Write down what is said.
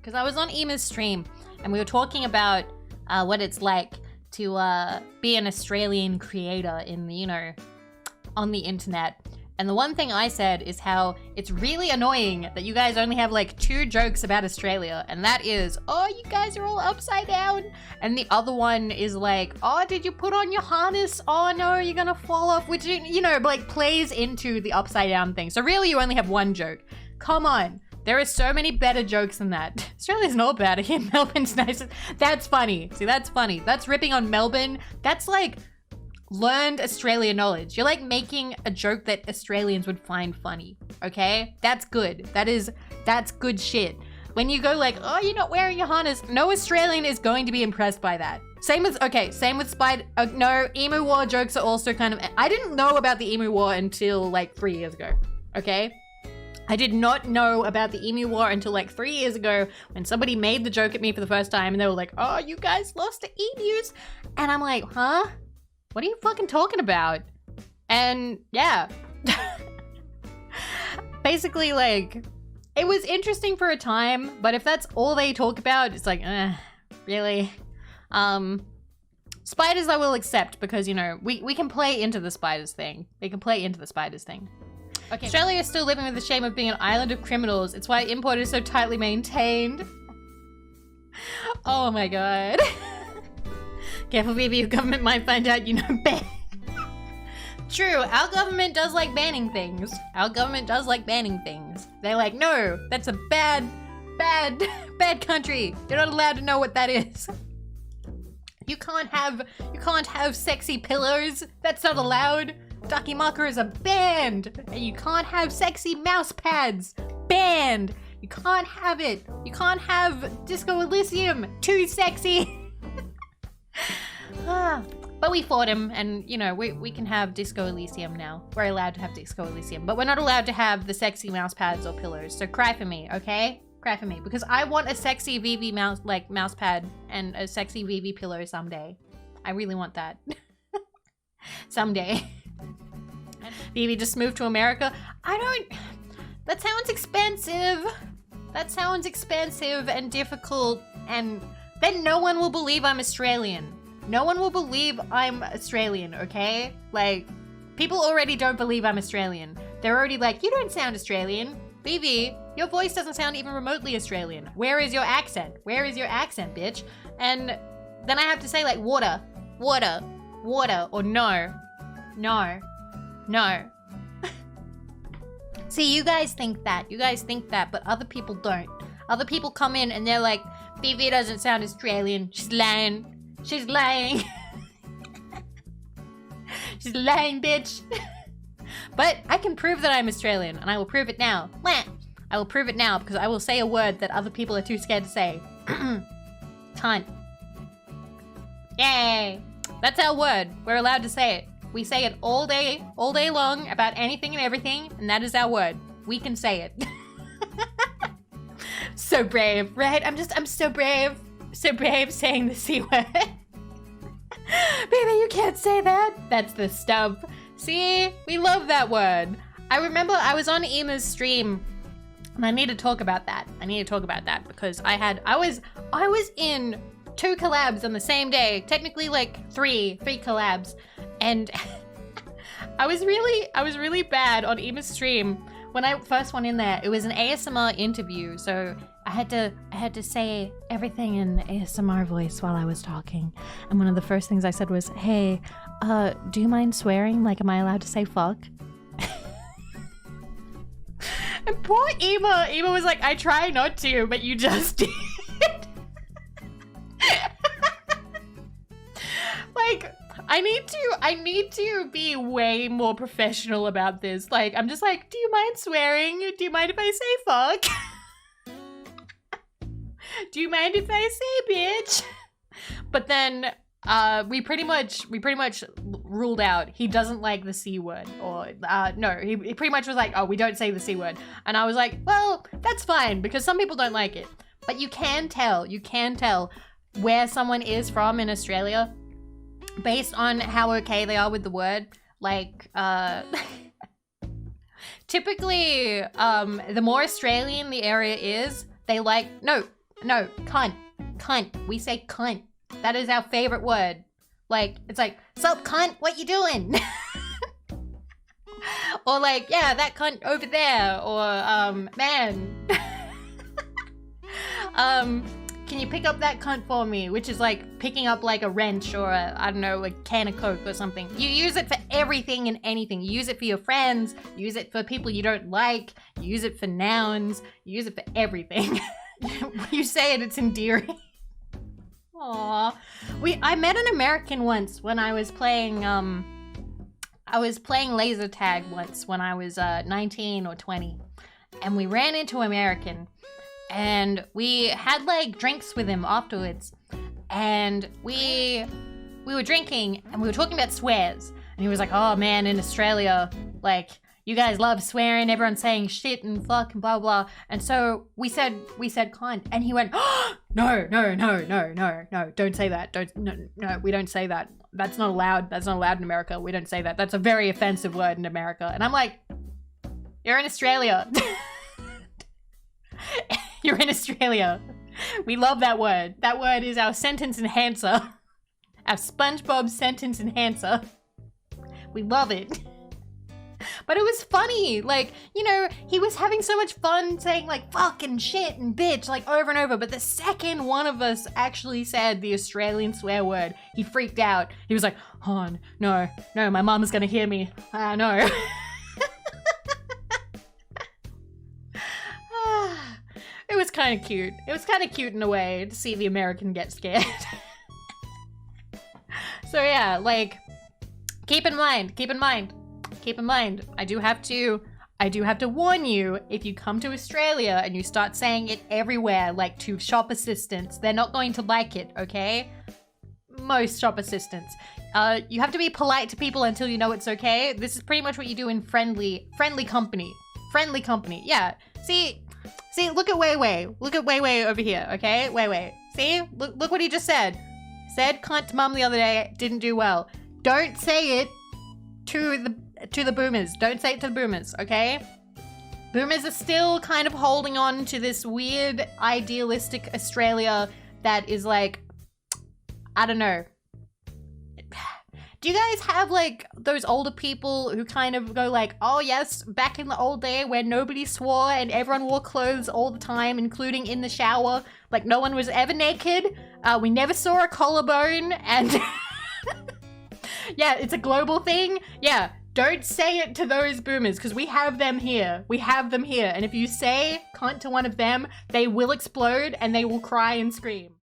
Because I was on Ema's stream and we were talking about what it's like to be an Australian creator in the, you know, on the internet. And the one thing I said is how it's really annoying that you guys only have like 2 jokes about Australia. And that is, oh, you guys are all upside down. And the other one is like, oh, did you put on your harness? Oh no, you're gonna fall off. Which, you know, like plays into the upside down thing. So really you only have 1 joke. Come on. There are so many better jokes than that. Australia's not bad here. Melbourne's nice. That's funny. See, that's funny. That's ripping on Melbourne. That's like learned Australia knowledge. You're like making a joke that Australians would find funny, okay? That's good. That's good shit. When you go like, oh, you're not wearing your harness, no Australian is going to be impressed by that. Same with Spider, no, Emu War jokes are also kind of, I didn't know about the Emu War until like 3 years ago, okay? I did not know about the Emu War until like 3 years ago when somebody made the joke at me for the first time and they were like, oh, you guys lost to emus. And I'm like, huh? What are you fucking talking about? And yeah. Basically, like, it was interesting for a time, but if that's all they talk about, it's like, really? Spiders I will accept because, you know, we can play into the spiders thing. We can play into the spiders thing. Okay. Australia is still living with the shame of being an island of criminals. It's why import is so tightly maintained. Oh my god. Careful, Vivi, your government might find out you know ban. True, our government does like banning things. Our government does like banning things. They're like, no, that's a bad country. You're not allowed to know what that is. You can't have sexy pillows. That's not allowed. Ducky markers are banned. And you can't have sexy mouse pads. Banned. You can't have it. You can't have Disco Elysium. Too sexy. But we fought him and, you know, we can have Disco Elysium now. We're allowed to have Disco Elysium. But we're not allowed to have the sexy mouse pads or pillows. So cry for me, okay? Cry for me. Because I want a sexy Vivi mouse pad and a sexy Vivi pillow someday. I really want that. Someday. Vivi just moved to America. That sounds expensive. That sounds expensive and difficult, and then no one will believe I'm Australian. No one will believe I'm Australian, okay? Like, people already don't believe I'm Australian. They're already like, you don't sound Australian. Vivi, your voice doesn't sound even remotely Australian. Where is your accent? Where is your accent, bitch? And then I have to say like, water, water, water, or no, no. No. See, you guys think that, but other people don't. Other people come in and they're like, Vivi doesn't sound Australian. She's lying. She's lying. She's lying, bitch. But I can prove that I'm Australian, and I will prove it now. I will prove it now because I will say a word that other people are too scared to say. Cunt. Yay. That's our word. We're allowed to say it. We say it all day long about anything and everything, and that is our word. We can say it. So brave, right? I'm so brave. So brave saying the C word. Baby, you can't say that. That's the stuff. See? We love that word. I remember I was on Ema's stream, and I need to talk about that. Because I was in 2 collabs on the same day. Technically like 3 collabs. And I was really bad on Ema's stream when I first went in there. It was an ASMR interview, so I had to say everything in ASMR voice while I was talking. And one of the first things I said was, "Hey, do you mind swearing? Like, am I allowed to say fuck?" And poor Ema was like, "I try not to, but you just did." Like, I need to be way more professional about this. Like, I'm just like, do you mind swearing? Do you mind if I say fuck? Do you mind if I say bitch? But then we pretty much ruled out he doesn't like the C word, or no, he pretty much was like, oh, we don't say the C word. And I was like, well, that's fine because some people don't like it. But you can tell where someone is from in Australia based on how okay they are with the word. Like, typically, the more Australian the area is, They like, no, cunt. We say cunt. That is our favorite word. Like, it's like, sup cunt, what you doing? Or like, yeah, that cunt over there. Or, man. Can you pick up that cunt for me? Which is like picking up like a wrench or I don't know, a can of Coke or something. You use it for everything and anything. You use it for your friends. You use it for people you don't like. You use it for nouns. You use it for everything. You say it, it's endearing. Aww. I met an American once when I was playing laser tag once when I was 19 or 20. And we ran into American. And we had like drinks with him afterwards, and we were drinking and we were talking about swears, and he was like, oh man, in Australia, like, you guys love swearing, everyone's saying shit and fuck and blah blah. And so we said cunt, and he went, oh, no, don't say that, no, we don't say that, that's not allowed in America, we don't say that, that's a very offensive word in America. And I'm like, you're in Australia. You're in Australia. We love that word. That word is our sentence enhancer. Our SpongeBob sentence enhancer. We love it. But it was funny. Like, you know, he was having so much fun saying like fuck and shit and bitch like over and over. But the second one of us actually said the Australian swear word, he freaked out. He was like, oh, no, my mom's gonna hear me. No. It was kind of cute. It was kind of cute in a way to see the American get scared. So yeah, like, keep in mind. I do have to warn you, if you come to Australia and you start saying it everywhere, like to shop assistants, they're not going to like it, okay? Most shop assistants. You have to be polite to people until you know it's okay. This is pretty much what you do in friendly company. Friendly company, yeah. See, look at Weiwei. Look at Weiwei over here, okay? Weiwei. See? Look what he just said. Said cunt to mum the other day, didn't do well. Don't say it to the boomers. Don't say it to the boomers, okay? Boomers are still kind of holding on to this weird idealistic Australia that is like, I don't know. Do you guys have like those older people who kind of go like, oh yes, back in the old day where nobody swore and everyone wore clothes all the time, including in the shower, like no one was ever naked, we never saw a collarbone, and yeah, it's a global thing. Yeah, don't say it to those boomers because we have them here. And if you say cunt to one of them, they will explode and they will cry and scream.